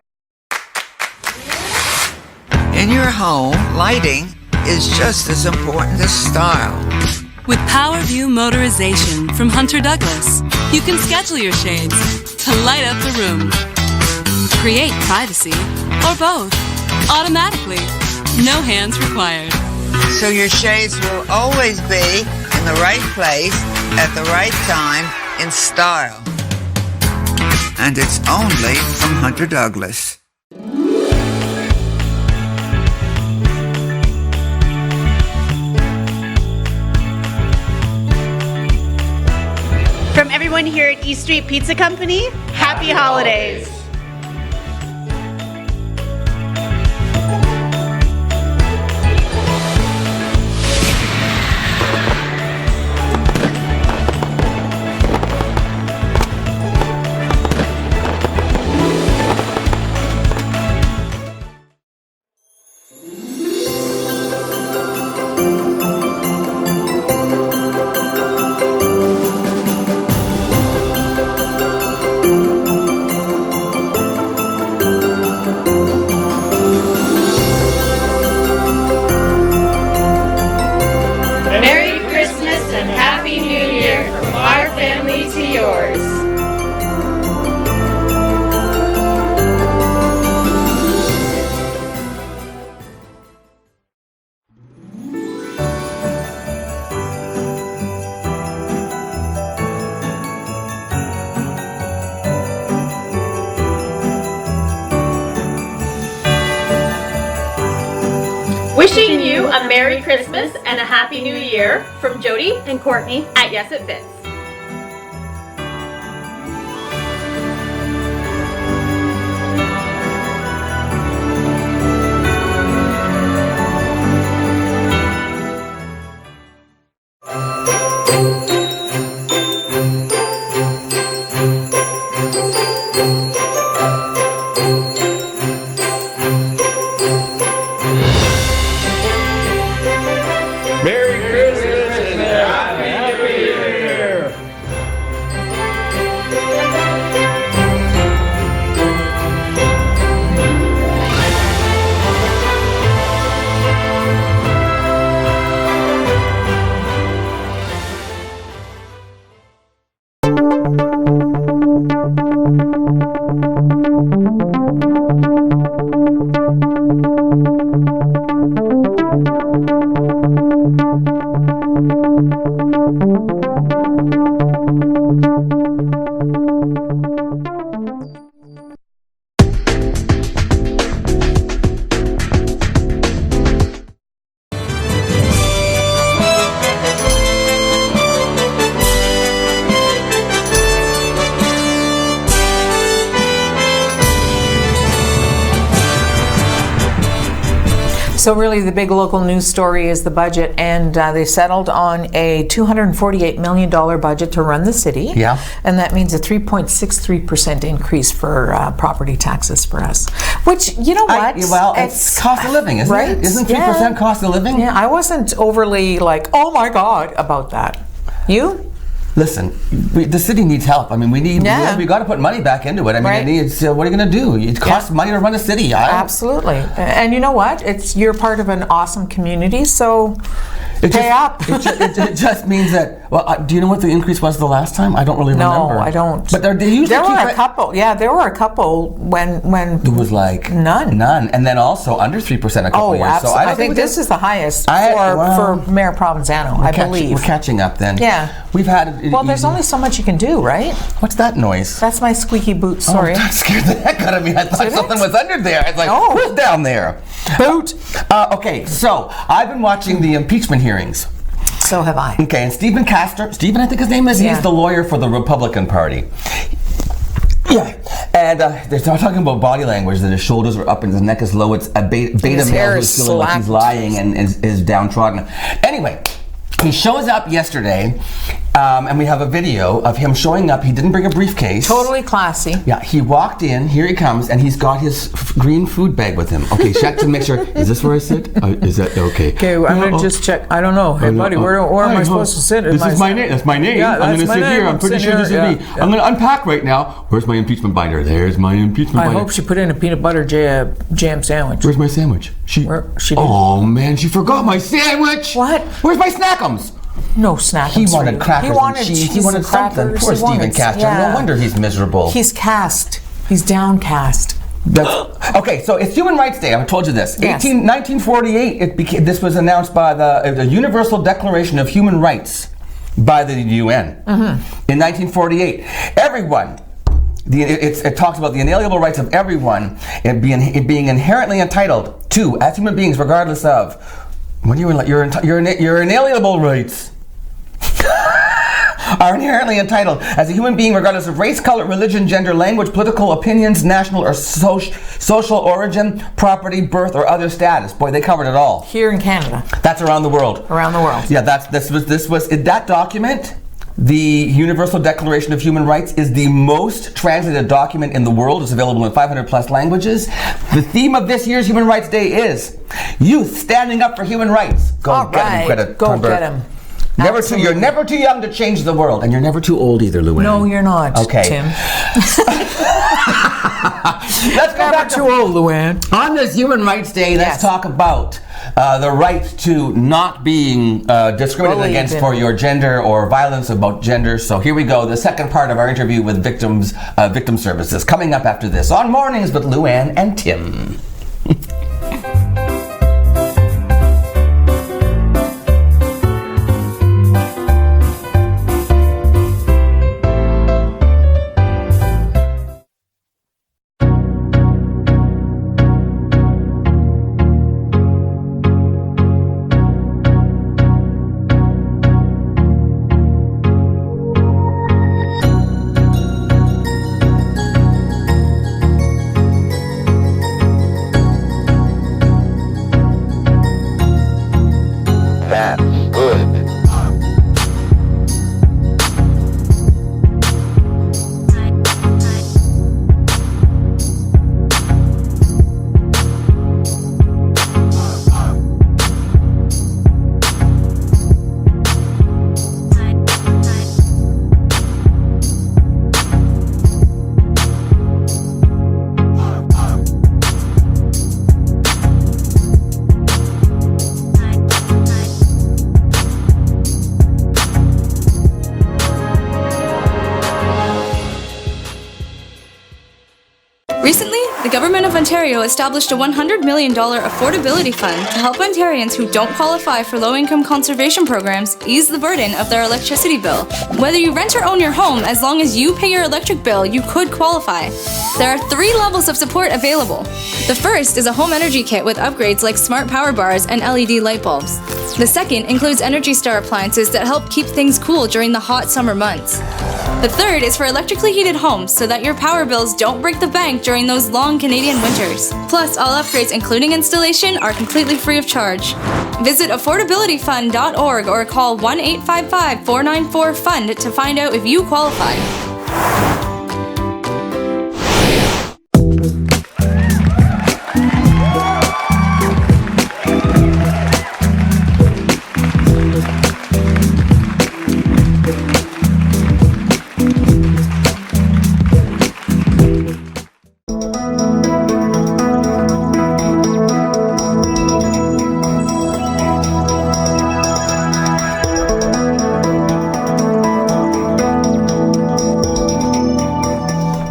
In your home, lighting is just as important as style. With PowerView Motorization from Hunter Douglas, you can schedule your shades to light up the room, create privacy, or both, automatically. No hands required. So your shades will always be in the right place at the right time in style. And it's only from Hunter Douglas. From everyone here at East Street Pizza Company, happy holidays. Wishing you a Merry Christmas and a Happy New Year from Jody and Courtney at Yes It Fits. Merry Christmas and Happy New Year! So really the big local news story is the budget, and they settled on a $248 million budget to run the city. Yeah. And that means a 3.63% increase for property taxes for us. Which, you know what? It's cost of living, isn't right? it? Isn't 3% cost of living? Yeah, I wasn't overly like, oh my God, about that. You? Listen, the city needs help. I mean, we got to put money back into it. I mean, it needs. What are you going to do? It costs money to run a city. Absolutely. And you know what? You're part of an awesome community, so pay up. It just means that. Well, do you know what the increase was the last time? I don't really remember. No, I don't. But they usually there were a couple. Yeah, there were a couple when it was like none, and then also under 3% a couple years. Absolutely. So I think this is the highest for Mayor Provenzano. I believe we're catching up. Then we've had. Well, there's only so much you can do, right? What's that noise? That's my squeaky boot. Sorry. Oh, that scared the heck out of me. I thought something was under there. I was like, who's down there? Boot. Okay, so I've been watching the impeachment hearings. So have I. Okay, and Stephen Castor, I think his name is, he's the lawyer for the Republican Party. Yeah, and they're talking about body language, that his shoulders are up and his neck is low. It's a beta male who's feeling like he's lying and is downtrodden. Anyway, he shows up yesterday, and we have a video of him showing up. He didn't bring a briefcase. Totally classy. Yeah, he walked in, here he comes, and he's got his green food bag with him. Okay, check to make sure, is this where I sit? Is that okay? Okay, I'm going to just check. I don't know. Hey, buddy, where am I supposed to sit? This is my name. That's my name. Yeah, I'm going to sit here. I'm pretty sure this is me. I'm going to unpack right now. Where's my impeachment binder? There's my impeachment binder. I hope she put in a peanut butter jam sandwich. Where's my sandwich? Oh, man, she forgot my sandwich. What? Where's my snackums? No snackums. He wanted crackers and cheese. He wanted something. Poor Stephen Castor. No wonder he's miserable. He's cast. He's downcast. Okay, so it's Human Rights Day. I told you this. Yes. 1948. This was announced by the Universal Declaration of Human Rights by the UN in 1948. Everyone. It talks about the inalienable rights of everyone being inherently entitled to, as human beings, regardless of your inalienable rights. Are inherently entitled as a human being regardless of race, color, religion, gender, language, political opinions, national or social origin, property, birth, or other status. Boy, they covered it all. Here in Canada. That's around the world. Around the world. Yeah, this was that document. The Universal Declaration of Human Rights is the most translated document in the world. It's available in 500 plus languages. The theme of this year's Human Rights Day is youth standing up for human rights. Go get him, Greta Thunberg. Get him. You're never too young to change the world, and you're never too old either, Luann. No, you're not, okay. Tim. Let's go back to old, Luann. On this Human Rights Day, let's talk about the right to not being discriminated against for your gender or violence about gender. So here we go, the second part of our interview with victim services, coming up after this on Mornings with Luann and Tim. Ontario established a $100 million affordability fund to help Ontarians who don't qualify for low-income conservation programs ease the burden of their electricity bill. Whether you rent or own your home, as long as you pay your electric bill, you could qualify. There are 3 levels of support available. The first is a home energy kit with upgrades like smart power bars and LED light bulbs. The second includes Energy Star appliances that help keep things cool during the hot summer months. The third is for electrically heated homes so that your power bills don't break the bank during those long Canadian winters. Plus, all upgrades, including installation, are completely free of charge. Visit affordabilityfund.org or call 1-855-494-FUND to find out if you qualify.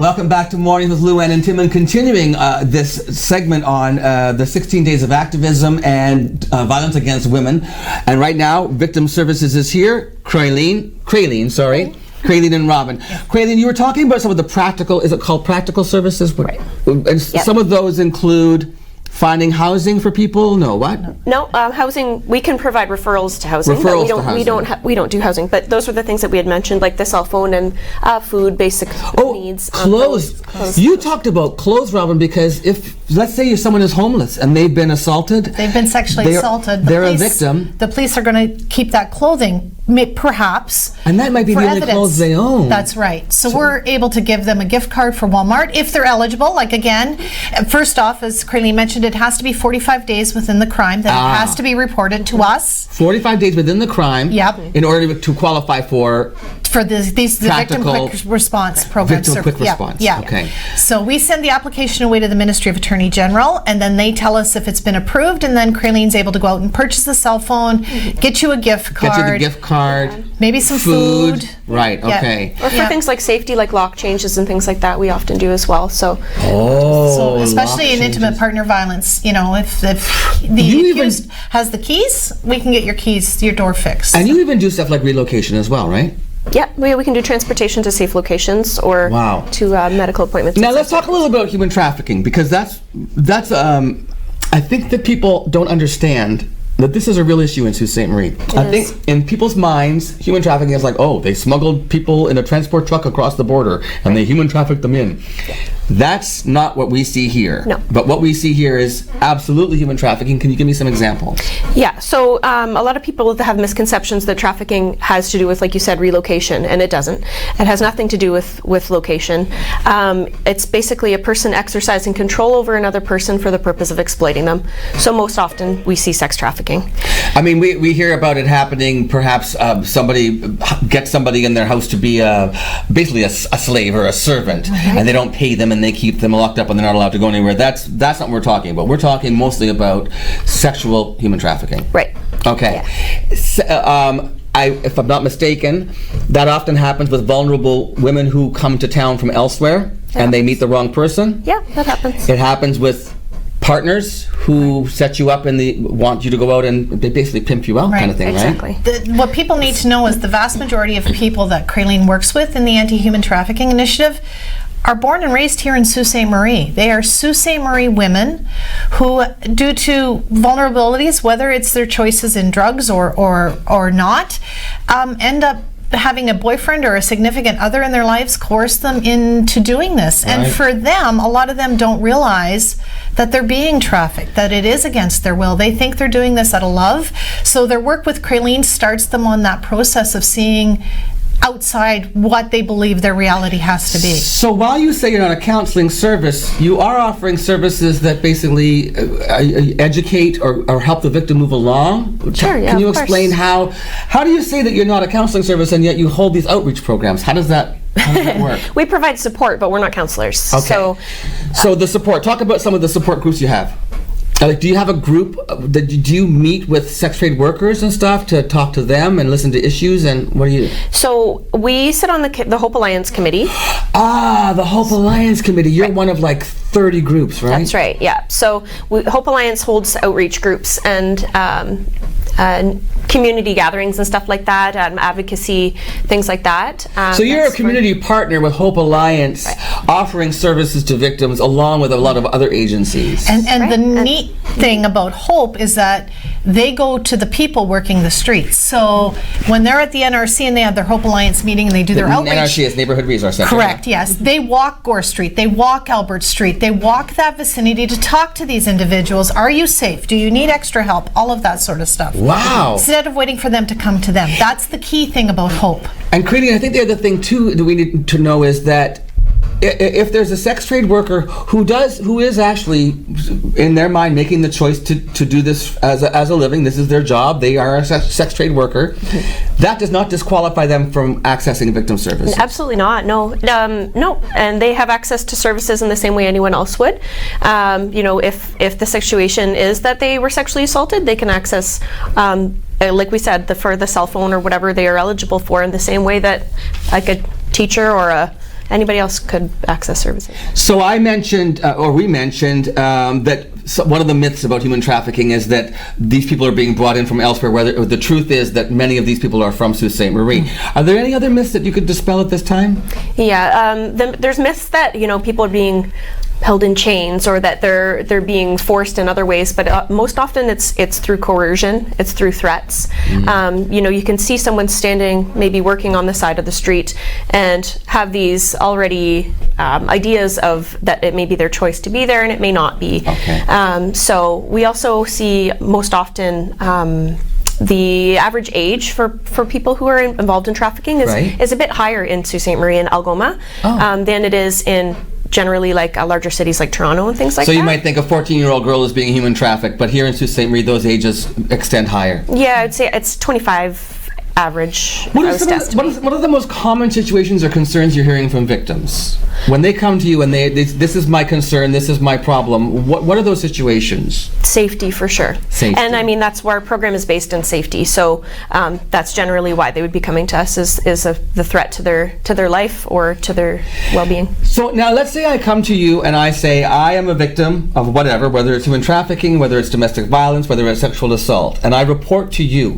Welcome back to Mornings with Luann and Tim, and continuing this segment on the 16 days of activism and violence against women. And right now, Victim Services is here. Kraylene and Robin. Yeah. Kraylene, you were talking about some of the practical, is it called practical services? Right. And some of those include finding housing for people? No, what? No, housing. We can provide referrals to housing. We don't do housing. But those were the things that we had mentioned, like the cell phone and food, basic needs. Clothes. You talked about clothes, Robin, because if let's say someone is homeless and they've been assaulted, they've been sexually assaulted. They're a victim. The police are going to keep that clothing, perhaps. And that might be the only clothes they own. That's right. So we're able to give them a gift card for Walmart if they're eligible. Like again, first off, as Kraylene mentioned, it has to be 45 days within the crime. Then it has to be reported to us. 45 days within the crime. Yep. In order to qualify for the Victim Quick Response Program. Victim Quick Response. Yeah. Okay. So we send the application away to the Ministry of Attorney General, and then they tell us if it's been approved, and then Kraylene's able to go out and purchase a cell phone, get you a gift card. Get you the gift card. Maybe some food. Right, okay. Or for things like safety, like lock changes and things like that, we often do as well. So especially in intimate partner violence, if the accused has the keys, we can get your door fixed. And you even do stuff like relocation as well, right? Yeah, we can do transportation to safe locations or to medical appointments. Now let's talk a little about human trafficking, because that's I think that people don't understand that this is a real issue in Sault Ste. Marie. I think in people's minds, human trafficking is like, they smuggled people in a transport truck across the border and they human trafficked them in. That's not what we see here. No. But what we see here is absolutely human trafficking. Can you give me some examples? Yeah, so a lot of people have misconceptions that trafficking has to do with, like you said, relocation, and it doesn't. It has nothing to do with location. It's basically a person exercising control over another person for the purpose of exploiting them. So most often we see sex trafficking. I mean, we hear about it happening. Perhaps somebody gets somebody in their house to be basically a slave or a servant, and they don't pay them and they keep them locked up and they're not allowed to go anywhere. That's not what we're talking about. We're talking mostly about sexual human trafficking. Right. Okay. Yeah. So, if I'm not mistaken, that often happens with vulnerable women who come to town from elsewhere and they meet the wrong person. Yeah, that happens. It happens with partners who set you up and they want you to go out and they basically pimp you out, kind of thing, exactly. right? What people need to know is the vast majority of people that Kraylene works with in the Anti-Human Trafficking Initiative are born and raised here in Sault Ste. Marie. They are Sault Ste. Marie women who, due to vulnerabilities, whether it's their choices in drugs or not, end up having a boyfriend or a significant other in their lives coerce them into doing this. Right. And for them, a lot of them don't realize that they're being trafficked, that it is against their will. They think they're doing this out of love. So their work with Kraylene starts them on that process of seeing outside what they believe their reality has to be. So while you say you're not a counseling service, you are offering services that basically educate or help the victim move along? Sure, yeah, Can you explain how do you say that you're not a counseling service and yet you hold these outreach programs? How does that work? We provide support, but we're not counselors. Okay. So the support, talk about some of the support groups you have. Do you have a group? Do you meet with sex trade workers and stuff to talk to them and listen to issues? And what do you do? So we sit on the Hope Alliance Committee. The Hope Alliance Committee. You're one of like 30 groups, right? That's right, yeah. So Hope Alliance holds outreach groups and community gatherings and stuff like that, advocacy, things like that. So you're a community partner with Hope Alliance, offering services to victims along with a lot of other agencies. And the neat thing about Hope is that they go to the people working the streets. So when they're at the NRC and they have their Hope Alliance meeting and they do their outreach. NRC is Neighborhood Resource Center. Correct, yes. They walk Gore Street, they walk Albert Street, they walk that vicinity to talk to these individuals. Are you safe? Do you need extra help? All of that sort of stuff. Wow. Instead of waiting for them to come to them. That's the key thing about Hope. And Creedy, I think the other thing too that we need to know is that if there's a sex trade worker who is actually in their mind making the choice to do this as a living, this is their job, they are a sex trade worker, that does not disqualify them from accessing victim services. Absolutely not. No, no, and they have access to services in the same way anyone else would. If the situation is that they were sexually assaulted, they can access. Like we said, for the cell phone or whatever they are eligible for, in the same way that like a teacher or anybody else could access services. So I mentioned, or we mentioned, that one of the myths about human trafficking is that these people are being brought in from elsewhere, whether the truth is that many of these people are from Sault Ste. Marie. Are there any other myths that you could dispel at this time? Yeah, there's myths that people are being held in chains or that they're being forced in other ways, but most often it's through coercion, it's through threats. You can see someone standing, maybe working on the side of the street, and have these already ideas of that it may be their choice to be there and it may not be. Okay. So we also see most often the average age for people who are involved in trafficking is a bit higher in Sault Ste. Marie and Algoma than it is in generally like larger cities like Toronto and things like that. So you might think a 14-year-old girl is being human trafficked, but here in Sault Ste. Marie those ages extend higher. Yeah, I'd say it's 25 average. What are the most common situations or concerns you're hearing from victims? When they come to you and this is my concern, this is my problem, what are those situations? Safety, for sure. Safety. And I mean, that's where our program is based in safety. So that's generally why they would be coming to us is the threat to their life or to their well-being. So now let's say I come to you and I say I am a victim of whatever, whether it's human trafficking, whether it's domestic violence, whether it's sexual assault, and I report to you.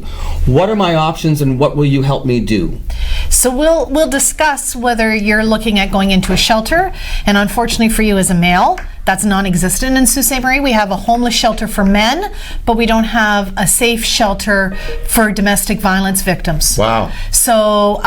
What are my options and what will you help me do? So we'll discuss whether you're looking at going into a shelter, and unfortunately for you as a male, that's non-existent in Sault Ste. Marie. We have a homeless shelter for men, but we don't have a safe shelter for domestic violence victims. Wow. So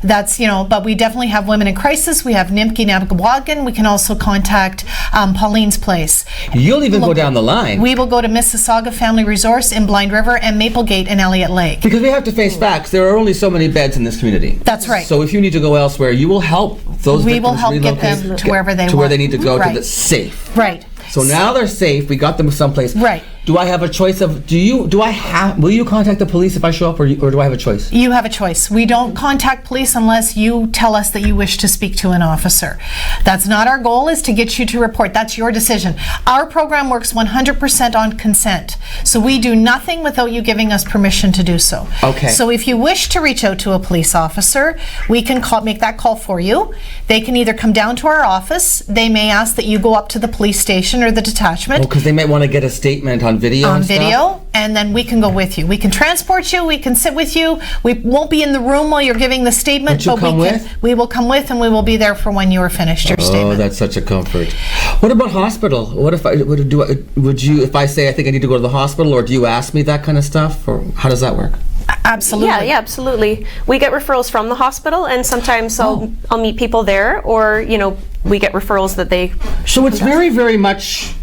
that's, but we definitely have women in crisis. We have Nimki Nabagawagan. We can also contact Pauline's Place. You'll even go down the line. We will go to Mississauga Family Resource in Blind River and Maplegate in Elliott Lake. Because we have to face facts. There are only so many beds in this community. That's right. So if you need to go elsewhere, you will help those victims We will help get them to wherever they want. where they need to go to that's safe. Right. So now they're safe. We got them someplace. Right. Do I have a choice of, will you contact the police if I show up or do I have a choice? You have a choice. We don't contact police unless you tell us that you wish to speak to an officer. That's not our goal, is to get you to report. That's your decision. Our program works 100% on consent. So we do nothing without you giving us permission to do so. Okay. So if you wish to reach out to a police officer, we can make that call for you. They can either come down to our office. They may ask that you go up to the police station or the detachment. Because they might want to get a statement on video on and video, stuff? And then we can go with you. We can transport you. We can sit with you. We won't be in the room while you're giving the statement, but we will come with, and we will be there for when you are finished your statement. Oh, that's such a comfort. What about hospital? What if if I say I think I need to go to the hospital, or do you ask me that kind of stuff, or how does that work? Absolutely. Yeah, absolutely. We get referrals from the hospital, and sometimes I'll meet people there, or we get referrals that they. So it's very, very much.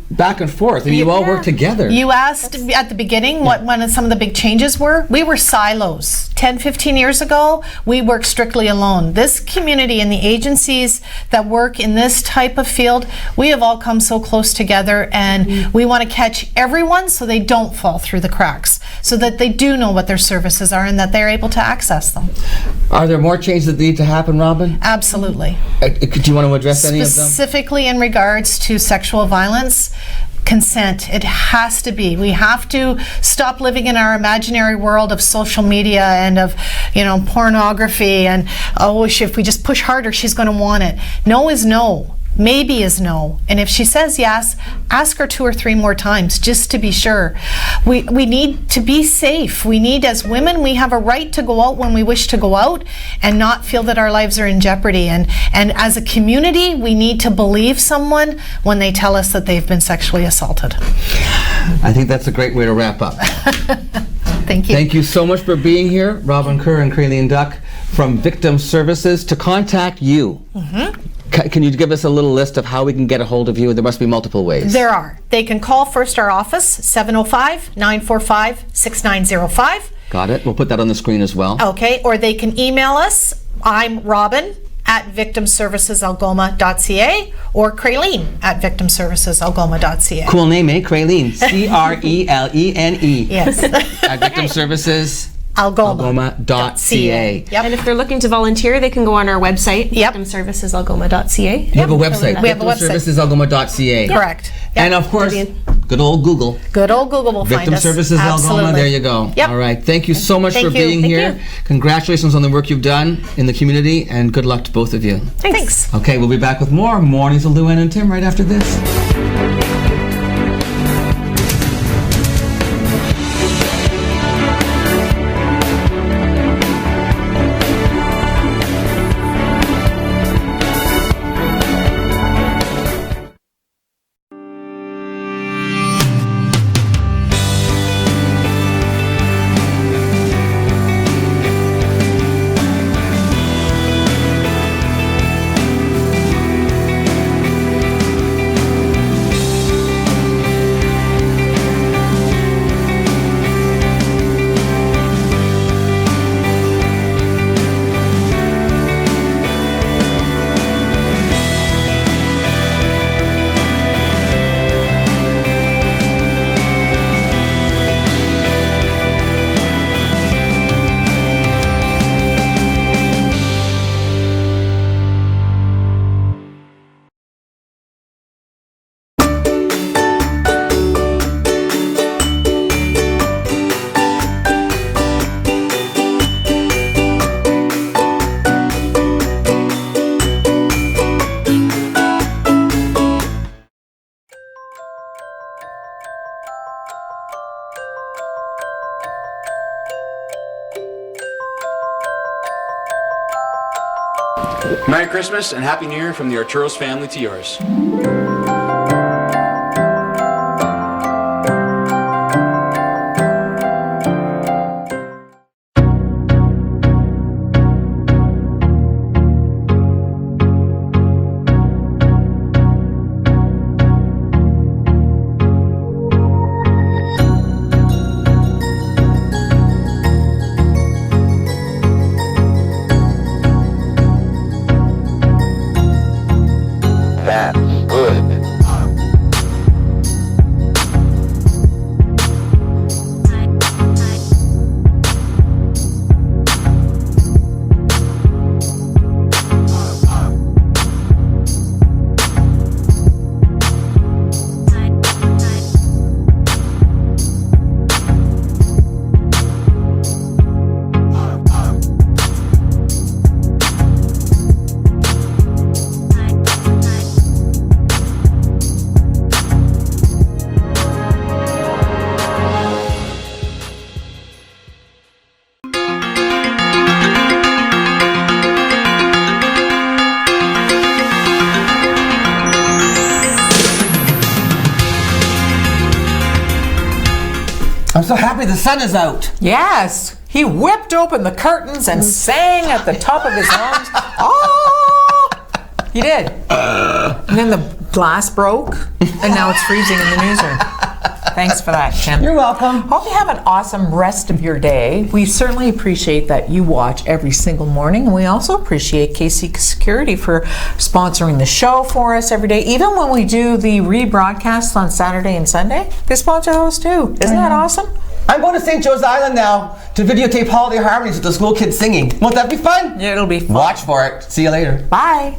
Back and forth. You all work together. You asked at the beginning what some of the big changes were. We were silos. 10, 15 years ago, we worked strictly alone. This community and the agencies that work in this type of field, we have all come so close together, and we want to catch everyone so they don't fall through the cracks, so that they do know what their services are and that they're able to access them. Are there more changes that need to happen, Robin? Absolutely. Do you want to address any of them? Specifically in regards to sexual violence, consent. It has to be. We have to stop living in our imaginary world of social media and of, pornography and, if we just push harder, she's going to want it. No is no. maybe is no. And if she says yes, ask her 2 or 3 more times just to be sure. We need to be safe. We need, as women, we have a right to go out when we wish to go out and not feel that our lives are in jeopardy. And as a community, we need to believe someone when they tell us that they've been sexually assaulted. I think that's a great way to wrap up. Thank you. Thank you so much for being here, Robin Kerr and Kraleen Duck from Victim Services. To contact you, can you give us a little list of how we can get a hold of you? There must be multiple ways. There are. They can call first our office, 705-945-6905. Got it. We'll put that on the screen as well. Okay, or they can email us. I'm Robin at victimservicesalgoma.ca or Kraleen at victimservicesalgoma.ca. Cool name, eh? Kraleen. C-R-E-L-E-N-E. Yes. At victimservicesalgoma.ca. Yep. And if they're looking to volunteer, they can go on our website, victimservicesalgoma.ca. You have a website, We have a website. victimservicesalgoma.ca. Correct. And of course, good old Google. Good old Google will find Victim us. Services Algoma, Absolutely. there you go. Yep. All right, thank you so much Thank for you. being Thank here. you. Congratulations on the work you've done in the community, and good luck to both of you. Thanks. Okay, we'll be back with more Mornings with Luann and Tim right after this. Merry Christmas and Happy New Year from the Arturos family to yours. I'm so happy the sun is out. Yes. He whipped open the curtains and sang at the top of his lungs. Oh! He did. And then the glass broke, and now it's freezing in the newsroom. Thanks for that, Tim. You're welcome. Hope you have an awesome rest of your day. We certainly appreciate that you watch every single morning, and we also appreciate KC Security for sponsoring the show for us every day. Even when we do the rebroadcasts on Saturday and Sunday, they sponsor those too. Isn't that awesome? I'm going to St. Joe's Island now to videotape holiday harmonies with the school kids singing. Won't that be fun? Yeah, it'll be fun. Watch for it. See you later. Bye.